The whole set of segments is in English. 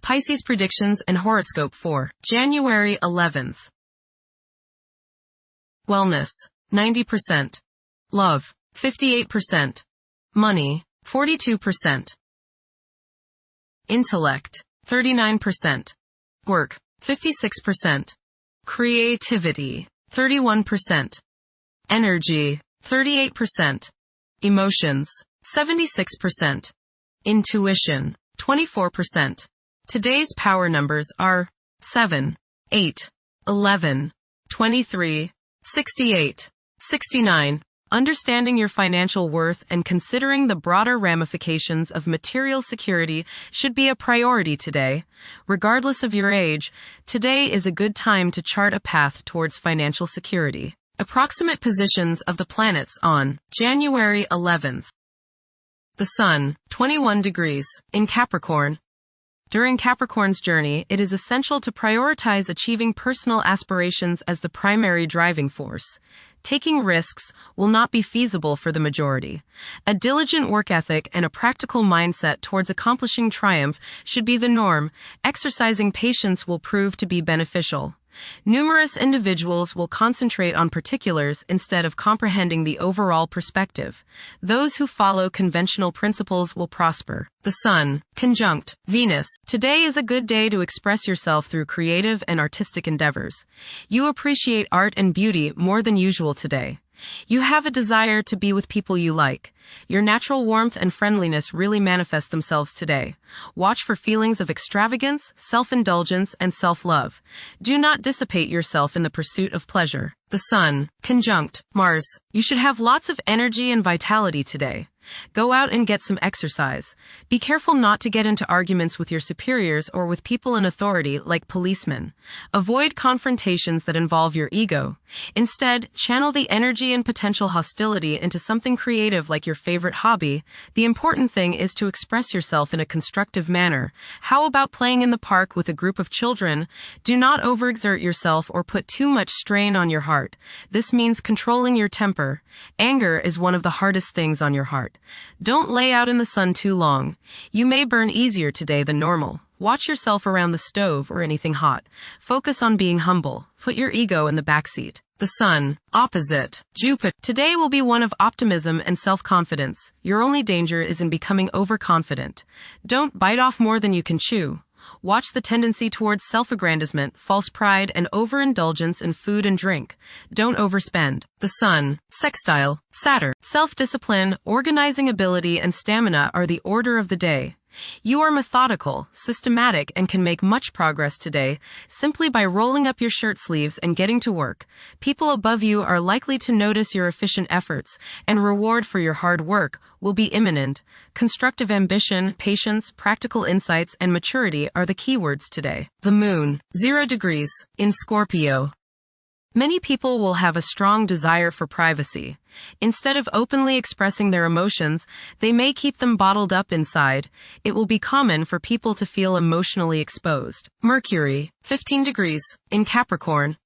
Pisces predictions and horoscope for January 11th. Wellness, 90%. Love, 58%. Money, 42%. Intellect, 39%. Work, 56%. Creativity, 31%. Energy, 38%. Emotions, 76%. Intuition, 24%. Today's power numbers are 7, 8, 11, 23, 68, 69. Understanding your financial worth and considering the broader ramifications of material security should be a priority today. Regardless of your age, today is a good time to chart a path towards financial security. Approximate positions of the planets on January 11th. The Sun, 21 degrees, in Capricorn. During Capricorn's journey, it is essential to prioritize achieving personal aspirations as the primary driving force. Taking risks will not be feasible for the majority. A diligent work ethic and a practical mindset towards accomplishing triumph should be the norm. Exercising patience will prove to be beneficial. Numerous individuals will concentrate on particulars instead of comprehending the overall perspective. Those who follow conventional principles will prosper. The Sun, conjunct Venus. Today is a good day to express yourself through creative and artistic endeavors. You appreciate art and beauty more than usual today. You have a desire to be with people you like. Your natural warmth and friendliness really manifest themselves today. Watch for feelings of extravagance, self-indulgence, and self-love. Do not dissipate yourself in the pursuit of pleasure. The Sun, conjunct Mars. You should have lots of energy and vitality today. Go out and get some exercise. Be careful not to get into arguments with your superiors or with people in authority like policemen. Avoid confrontations that involve your ego. Instead, channel the energy and potential hostility into something creative like your favorite hobby. The important thing is to express yourself in a constructive manner. How about playing in the park with a group of children? Do not overexert yourself or put too much strain on your heart. This means controlling your temper. Anger is one of the hardest things on your heart. Don't lay out in the sun too long. You may burn easier today than normal. Watch yourself around the stove or anything hot. Focus on being humble. Put your ego in the backseat. The Sun, opposite Jupiter. Today will be one of optimism and self-confidence. Your only danger is in becoming overconfident. Don't bite off more than you can chew. Watch the tendency towards self-aggrandizement, false pride, and overindulgence in food and drink. Don't overspend. The Sun, sextile Saturn. Self-discipline, organizing ability, and stamina are the order of the day. You are methodical, systematic, and can make much progress today simply by rolling up your shirt sleeves and getting to work. People above you are likely to notice your efficient efforts, and reward for your hard work will be imminent. Constructive ambition, patience, practical insights, and maturity are the keywords today. The Moon, 0 degrees, in Scorpio. Many people will have a strong desire for privacy. Instead of openly expressing their emotions, they may keep them bottled up inside. It will be common for people to feel emotionally exposed. Mercury, 15 degrees, in Capricorn.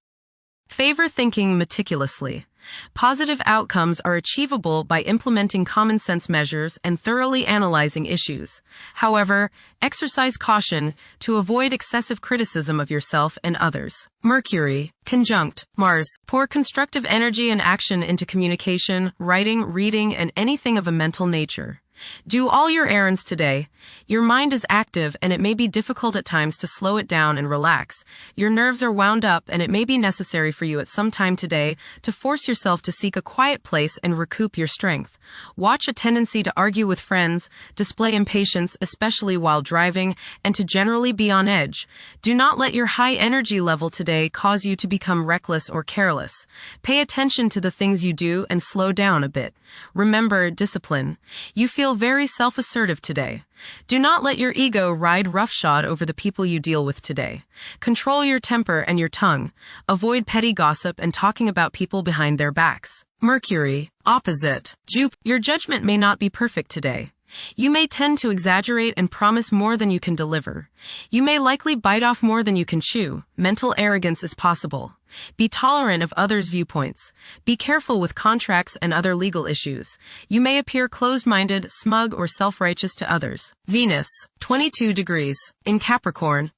Favor thinking meticulously. Positive outcomes are achievable by implementing common sense measures and thoroughly analyzing issues. However, exercise caution to avoid excessive criticism of yourself and others. Mercury, conjunct Mars. Pour constructive energy and action into communication, writing, reading, and anything of a mental nature. Do all your errands today. Your mind is active and it may be difficult at times to slow it down and relax. Your nerves are wound up and it may be necessary for you at some time today to force yourself to seek a quiet place and recoup your strength. Watch a tendency to argue with friends, display impatience, especially while driving, and to generally be on edge. Do not let your high energy level today cause you to become reckless or careless. Pay attention to the things you do and slow down a bit. Remember discipline. You feel very self-assertive today. Do not let your ego ride roughshod over the people you deal with today. Control your temper and your tongue. Avoid petty gossip and talking about people behind their backs. Mercury, opposite Jupiter. Your judgment may not be perfect today. You may tend to exaggerate and promise more than you can deliver. You may likely bite off more than you can chew. Mental arrogance is possible. Be tolerant of others' viewpoints. Be careful with contracts and other legal issues. You may appear closed-minded, smug, or self-righteous to others. Venus, 22 degrees, in Capricorn.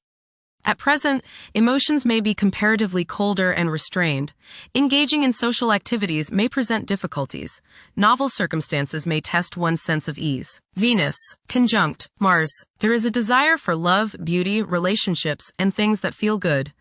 At present, emotions may be comparatively colder and restrained. Engaging in social activities may present difficulties. Novel circumstances may test one's sense of ease. Venus, conjunct Mars. There is a desire for love, beauty, relationships, and things that feel good.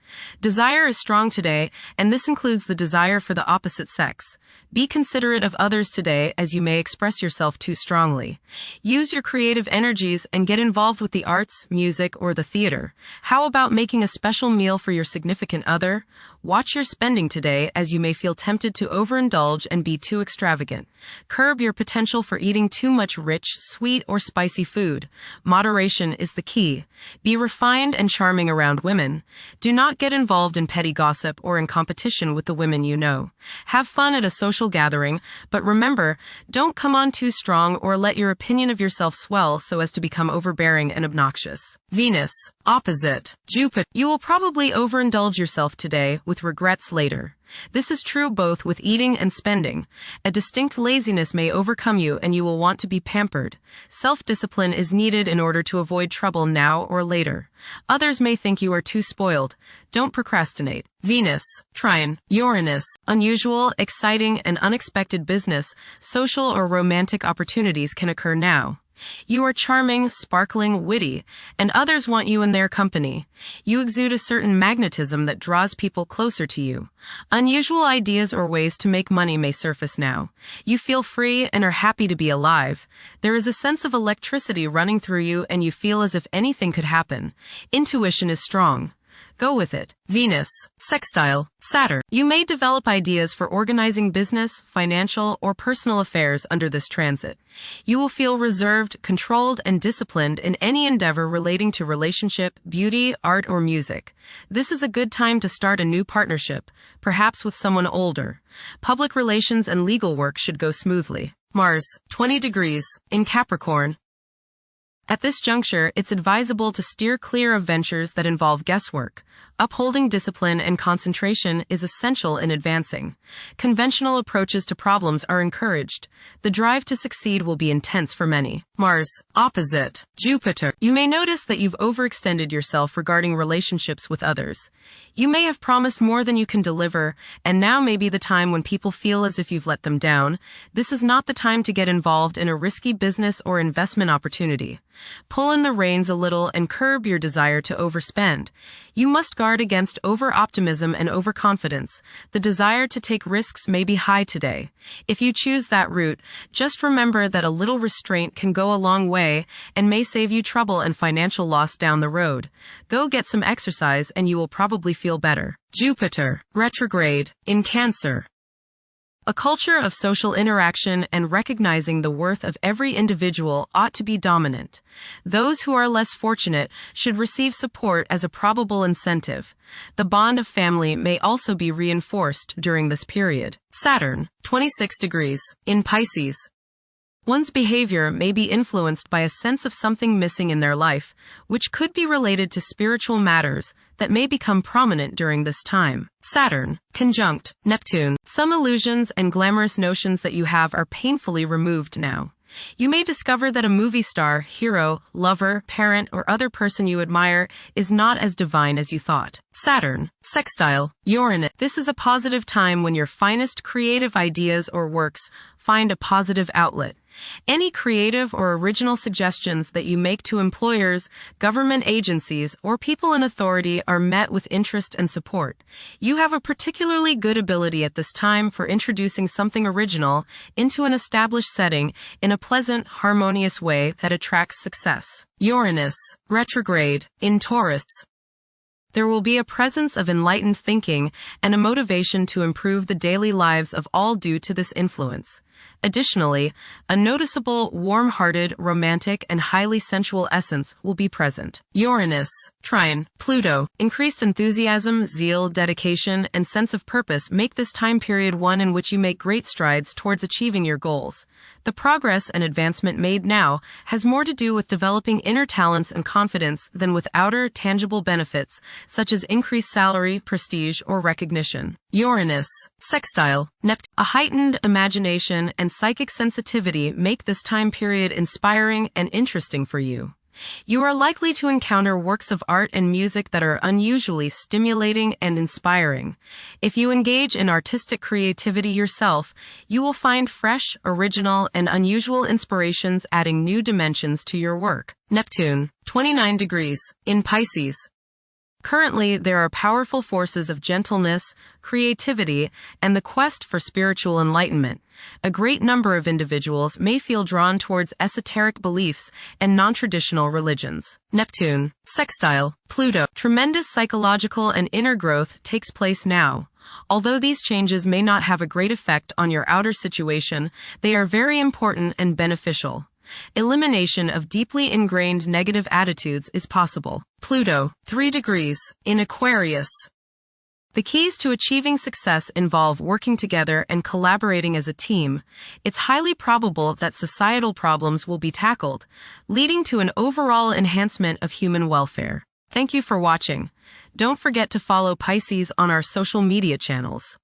Desire is strong today, and this includes the desire for the opposite sex. Be considerate of others today, as you may express yourself too strongly. Use your creative energies and get involved with the arts, music, or the theater. How about making a special meal for your significant other? Watch your spending today, as you may feel tempted to overindulge and be too extravagant. Curb your potential for eating too much rich, sweet, or spicy food. Moderation is the key. Be refined and charming around women. Do not get involved in petty gossip or in competition with the women you know. Have fun at a social gathering, but remember, don't come on too strong or let your opinion of yourself swell so as to become overbearing and obnoxious. Venus, opposite Jupiter. You will probably overindulge yourself today with regrets later. This is true both with eating and spending. A distinct laziness may overcome you and you will want to be pampered. Self-discipline is needed in order to avoid trouble now or later. Others may think you are too spoiled. Don't procrastinate. Venus, trine Uranus. Unusual, exciting, and unexpected business, social, or romantic opportunities can occur now. You are charming, sparkling, witty, and others want you in their company. You exude a certain magnetism that draws people closer to you. Unusual ideas or ways to make money may surface now. You feel free and are happy to be alive. There is a sense of electricity running through you and you feel as if anything could happen. Intuition is strong. Go with it. Venus, sextile Saturn. You may develop ideas for organizing business, financial, or personal affairs under this transit. You will feel reserved, controlled, and disciplined in any endeavor relating to relationship, beauty, art, or music. This is a good time to start a new partnership, perhaps with someone older. Public relations and legal work should go smoothly. Mars, 20 degrees, in Capricorn. At this juncture, it's advisable to steer clear of ventures that involve guesswork. Upholding discipline and concentration is essential in advancing. Conventional approaches to problems are encouraged. The drive to succeed will be intense for many. Mars, opposite Jupiter. You may notice that you've overextended yourself regarding relationships with others. You may have promised more than you can deliver, and now may be the time when people feel as if you've let them down. This is not the time to get involved in a risky business or investment opportunity. Pull in the reins a little and curb your desire to overspend. You must guard against over-optimism and overconfidence. The desire to take risks may be high today. If you choose that route, just remember that a little restraint can go a long way and may save you trouble and financial loss down the road. Go get some exercise and you will probably feel better. Jupiter, retrograde, in Cancer. A culture of social interaction and recognizing the worth of every individual ought to be dominant. Those who are less fortunate should receive support as a probable incentive. The bond of family may also be reinforced during this period. Saturn, 26 degrees, in Pisces. One's behavior may be influenced by a sense of something missing in their life, which could be related to spiritual matters that may become prominent during this time. Saturn, conjunct Neptune. Some illusions and glamorous notions that you have are painfully removed now. You may discover that a movie star, hero, lover, parent, or other person you admire is not as divine as you thought. Saturn, sextile Uranus. This is a positive time when your finest creative ideas or works find a positive outlet. Any creative or original suggestions that you make to employers, government agencies, or people in authority are met with interest and support. You have a particularly good ability at this time for introducing something original into an established setting in a pleasant, harmonious way that attracts success. Uranus, retrograde, in Taurus. There will be a presence of enlightened thinking and a motivation to improve the daily lives of all due to this influence. Additionally, a noticeable, warm-hearted, romantic, and highly sensual essence will be present. Uranus, trine, Pluto. Increased enthusiasm, zeal, dedication, and sense of purpose make this time period one in which you make great strides towards achieving your goals. The progress and advancement made now has more to do with developing inner talents and confidence than with outer, tangible benefits, such as increased salary, prestige, or recognition. Uranus, sextile, Neptune. A heightened imagination and psychic sensitivity make this time period inspiring and interesting for you. You are likely to encounter works of art and music that are unusually stimulating and inspiring. If you engage in artistic creativity yourself, you will find fresh, original, and unusual inspirations adding new dimensions to your work. Neptune, 29 degrees, in Pisces. Currently, there are powerful forces of gentleness, creativity, and the quest for spiritual enlightenment. A great number of individuals may feel drawn towards esoteric beliefs and non-traditional religions. Neptune, sextile, Pluto. Tremendous psychological and inner growth takes place now. Although these changes may not have a great effect on your outer situation, they are very important and beneficial. Elimination of deeply ingrained negative attitudes is possible. Pluto, 3 degrees, in Aquarius. The keys to achieving success involve working together and collaborating as a team. It's highly probable that societal problems will be tackled, leading to an overall enhancement of human welfare. Thank you for watching. Don't forget to follow Pisces on our social media channels.